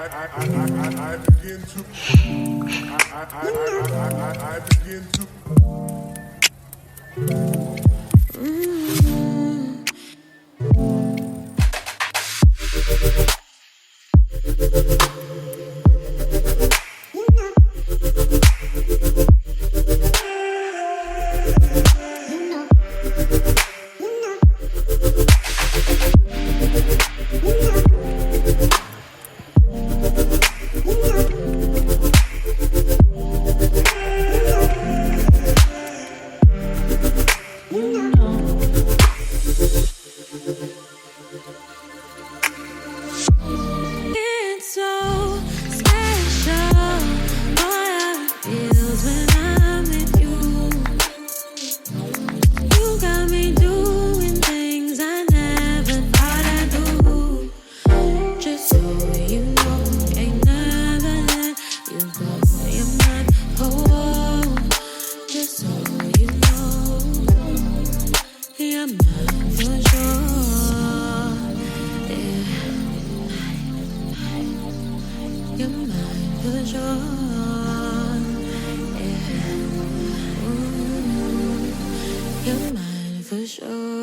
I begin to I begin to It's so special, boy, how it feels when I'm with you. You got me doing things I never thought I'd do. Just so you know, ain't never let you go. You're my home. Just so you know, you're mine for sure. Yeah. You're mine for sure. Yeah. Ooh, you're mine for sure.